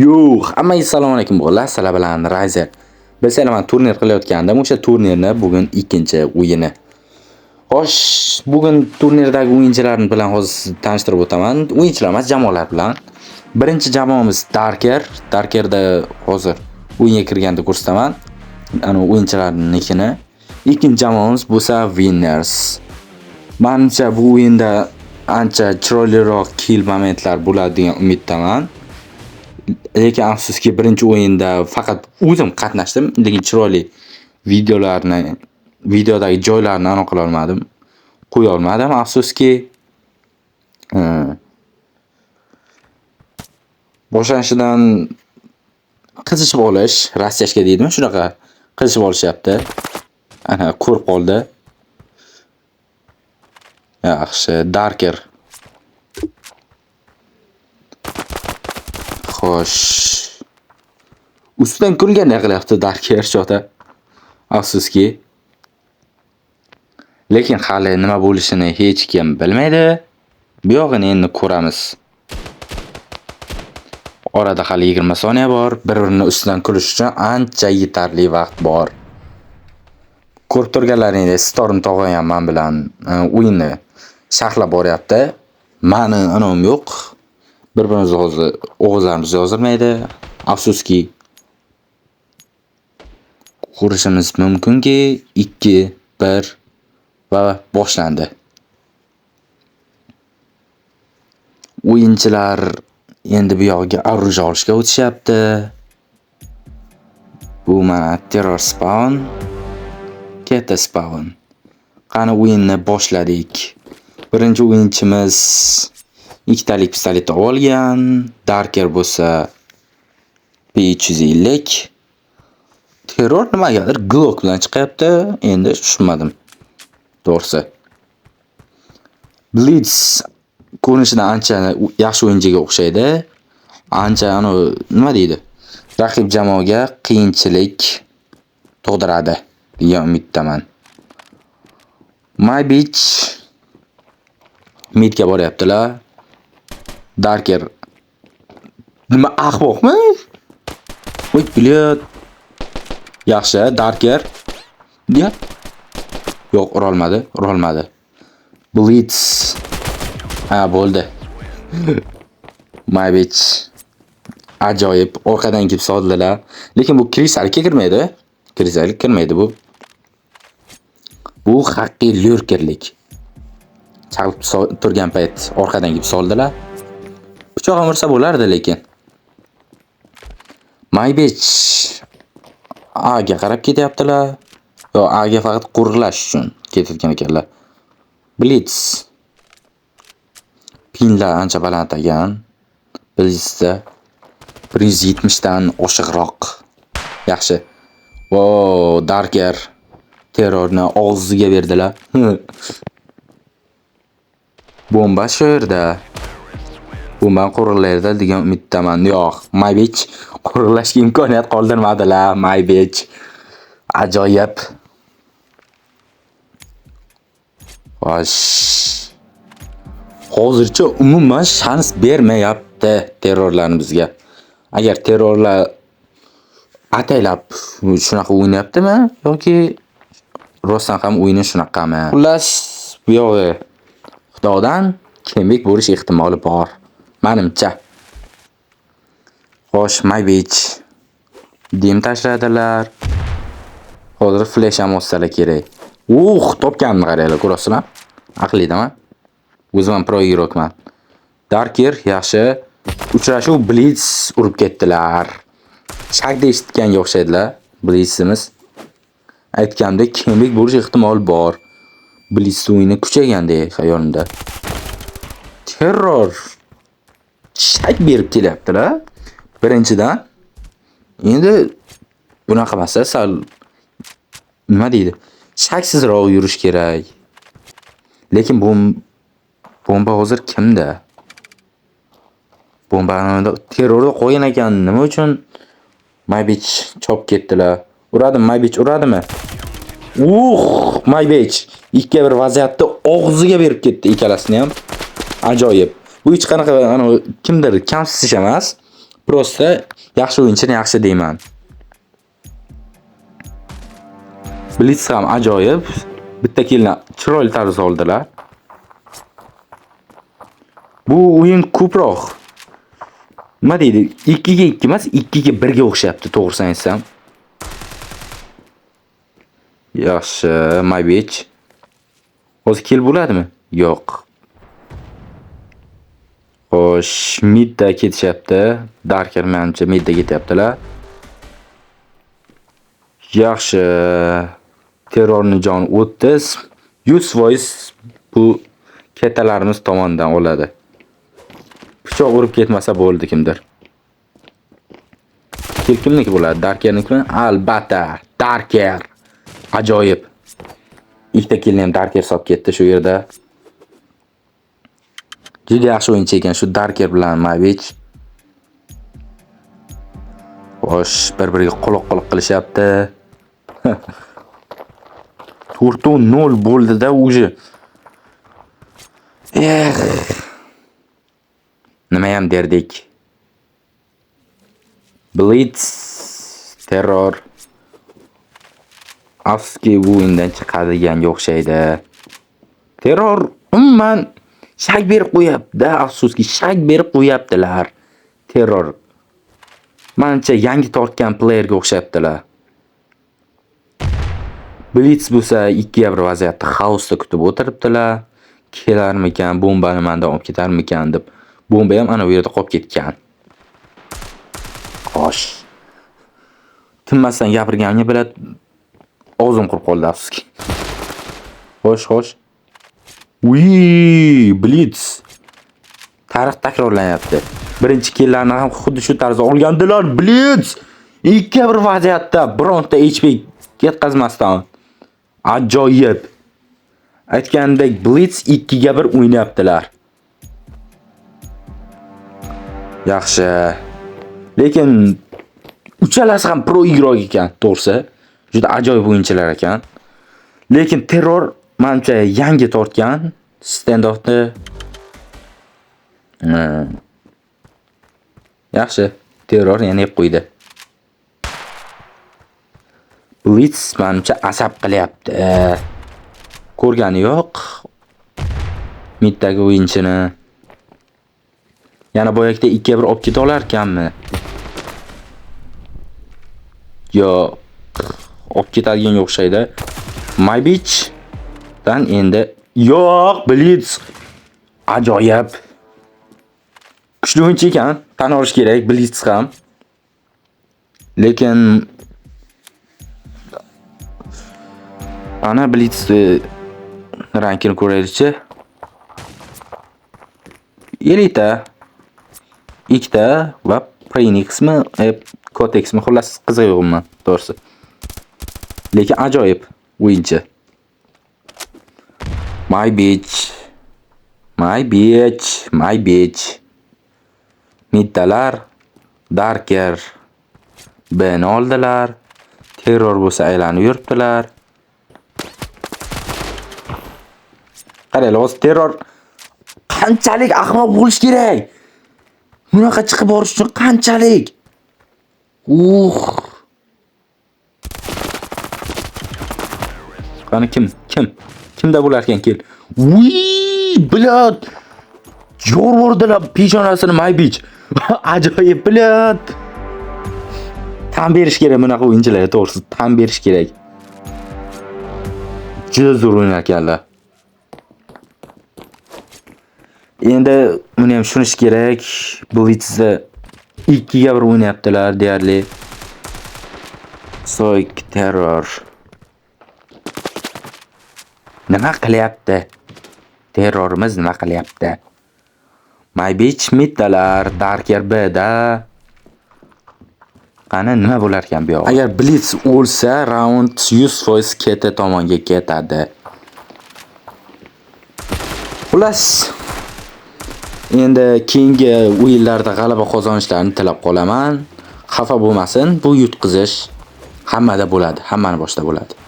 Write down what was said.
Yo'q, hammaga assalomu alaykum bog'lar. Sizlar bilan Rizer. Bilsanglar men turnir qilayotgandim. O'sha turnirni bugun ikkinchi o'yini. Xo'sh, bugun turnirdagi o'yinchilarni bilan hozir tanishtirib o'taman. O'yinchilar emas, jamoalar bilan. Birinchi jamoamiz Darker. Darkerda hozir o'yinga kirganda ko'rsataman. Ana o'yinchilarnikini. Ikkinchi jamoamiz bo'lsa Winners. Menimcha bu o'yinda ancha chiroyliroq kill momentlar bo'ladi degan umiddaman. Lekin afsuski birinchi o'yinda faqat o'zim qatnashdim, lekin chiroyli videodagi joylarni aniq qila olmadim, qo'ya olmadim. Afsuski boshlanishidan qizishib olish, Rossiyashka deydimi, shunaqa qizishib olishyapti. Ana ko'rib qoldi. Yaxshi, Darker. Xo'sh. Ustidan kulganda qilyapti Darker shota. Afsuski. Lekin hali nima bo'lishini hech kim bilmaydi. Bu yog'ini endi ko'ramiz. Orada hali 20 soniya bor. Bir-birini ustidan kulish uchun ancha yetarli vaqt bor. Ko'rib turganlaringizdek, Storm tog'ay ham men bilan o'yinni sharhlab boryapti. Meni anom yo'q. Bir-birimiz hozir o'g'izlarimiz yozilmaydi. Afsuski ko'rishimiz mumkinki 2-1 va boshlandi. O'yinchilar endi bu yoqqa oruja olishga o'tishyapti. Bu mana terror spawn, katta spawn. Qani o'yinni boshladik. Birinchi o'yinchimiz ikkitalik pistolet olgan, Darker bo'lsa P350. Terror nimagadir Glock bilan chiqyapti. Endi tushunmadim. To'g'risi. Blitz ko'rinishidan ancha yaxshi o'yinchiga o'xshaydi. Ancha nima deydi? Raqib jamoaga qiyinchilik tug'diradi degan umiddaman. My Beach midga boryaptilar. Darker nima ahmoqmi? Voy, bilyot. Yaxshi, Darker. Ya. Yo'q, urolmadi. Blitz. Ha, bo'ldi. My Beach. Ajoyib, orqadan kelib soldilar. Lekin bu krisalikka kirmaydi. Krisalik kirmaydi bu. Bu haqiqiy lurkerlik. Chalib turgan payt orqadan kelib soldilar. Pichoq ursa bo'lardi lekin. My Beach A'ga qarab ketyaptilar. Yo, A'ga faqat qo'riqlash uchun ketayotgan ekanlar. Blitz. Pinlar ancha baland ekan. Blitzda 170 dan oshiqroq. Yaxshi. Wow, Darker terrorni og'ziga berdilar. Bomba shu yerda. Bomba qo'riqlaydi degan umiddaman. Yo'q, My Beach qo'riqlashga imkoniyat qoldirmadilar. My Beach ajoyib. Xo'sh. Hozircha umuman shans bermayapti terrorlarimizga. Agar terrorlar ataylab shunaqa o'ynayaptimi yoki rostdan ham o'yini shunaqami? Xullas, bu yog'i Xudodan kembek bo'lish ehtimoli bor. Menimcha. Xo'sh, My Beach dim tashladilar. Hozir flash ham olsalar kerak. Topganimni qaranglar, ko'rasizlar? Aqlidaman. O'zim ham pro yurokman. Darker yaxshi. Uchrashuv Blitz urib ketdilar. Shakda eshitganga o'xshaydilar. Blitzimiz. Aytgandek, kembek bo'lish ehtimoli bor. Blitz o'yini kuchaygandek xayolimda. Terror shak berib kelyaptilar. Birinchidan. Endi bunaqa emas, sal nima deydi? Shaksizroq yurish kerak. Lekin bomba hozir kimda? Bombani terrorda qo'ygan ekan. Nima uchun My Beach chop ketdilar? Uradimi My Beach, uradimi? My Beach 2-1 vaziyatda og'ziga berib ketdi ikkalasini ham. Ajoyib. Bu hech qanaqa kimdir kamsitish emas. Prosta yaxshi o'yinchini yaxshi deyman. Blitz ham ajoyib. Bitta killni chiroyli tarzda oldilar. Bu o'yin ko'proq nima deydi? 2 ga 2 emas, 2 ga 1 ga o'xshayapti, to'g'risini aytsam. Yaxshi, my bitch. Hozir kill bo'ladimi? Yo'q. Xo'sh, midda ketishyapti. Darker menimcha midda ketyaptilar. Yaxshi. Terrorning joni 30. 100% bu ketalarimiz tomonidan oladi. Pichoq urib ketmasa bo'ldi kimdir. Kimniki bo'ladi? Darkernikimi? Albatta, Darker. Ajoyib. Ikkita killni ham Darker solib ketdi shu yerda. Juda yaxshi o'yinchi ekan shu Darker bilan Mavich. Xo'sh, bir-biriga quloq-quloq qilishyapti. 4-0 bo'ldi-da o'zi. Nima ham derdik? Blitz, Terror. Afsuski bu o'yindan chiqadiganga o'xshaydi. Terror umuman shak berib qo'yapti. Afsuski shak berib qo'yaptilar. Terror. Menimcha yangi tortgan playerga o'xshayaptilar. Blitz bo'lsa 2 ga 1 vaziyatda xaosda kutib o'tiribdilar. Kelarmikan, bombani mendan olib ketarmikan deb. Bomba ham ana bu yerda qolib ketgan. Xo'sh. Tinmasdan gapirganini biladi. O'zim qurib qoldi afsuski. Xo'sh. Blitz. Tarix takrorlanyapti. Birinchi killarni ham xuddi shu tarzda olgandilar. Blitz 2 ga 1 vaziyatda bironta HP yetkazmasdan. Ajoyib. Aytgandek Blitz 2 ga 1 o'ynayaptilar. Yaxshi. Lekin uchalasi ham pro igrok ekan, to'g'risi. Juda ajoyib o'yinchilar ekan. Lekin Terror menimcha yangi tortgan standoffni. Yaxshi, Terror yana yeb qo'ydi. Blitz menimcha asab qilyapti. Ko'rgani yo'q. Middagi o'yinchini. Yana boyakda 2 ga 1 olib keta olar ekanmi? Yo'q. Olib ketadigan o'xshaydi. My bitch dan endi yo'q, Blitz. Ajoyib. Kuchli o'yinchi ekan, tan olish kerak Blitz ham. Lekin ana Blitz rankini ko'raylikchi. Elita 2 va Phoenixmi, Cortexmi, xullas qiziq yo'qman, to'g'risi. Lekin ajoyib o'yinchi. My bitch. Middalar Darker Ben oldilar. Terror bo'lsa aylanib yuribdilar. Qaranglar, o'z Terror qanchalik ahmoq bo'lish kerak? Bunaqa chiqib borish uchun qanchalik? Qani kimda bo'lar ekan kel? Blad. Yorvordilar peshonasini My bitch. Ajoyib blad. Tan berish kerak bunaqa o'yinchilarga, to'g'risi tan berish kerak. Juda zo'r o'ynar ekanlar. Endi buni ham tushunish kerak. Blitzda 2 ga 1 o'ynayaptilar deyarli. Soik Terror. Nima qilyapti? Terrorimiz nima qilyapti? My bitch middalar, Darker B'da. Qani nima bo'lar ekan bu yoq? Agar Blitz o'lsa, round 100% keta tomonga ketadi. Xullas, endi keyingi o'yinlarda g'alaba qozonishlarini tilab qolaman. Xafa bo'lmasin, bu yutqizish hammada bo'ladi, hammani boshida bo'ladi.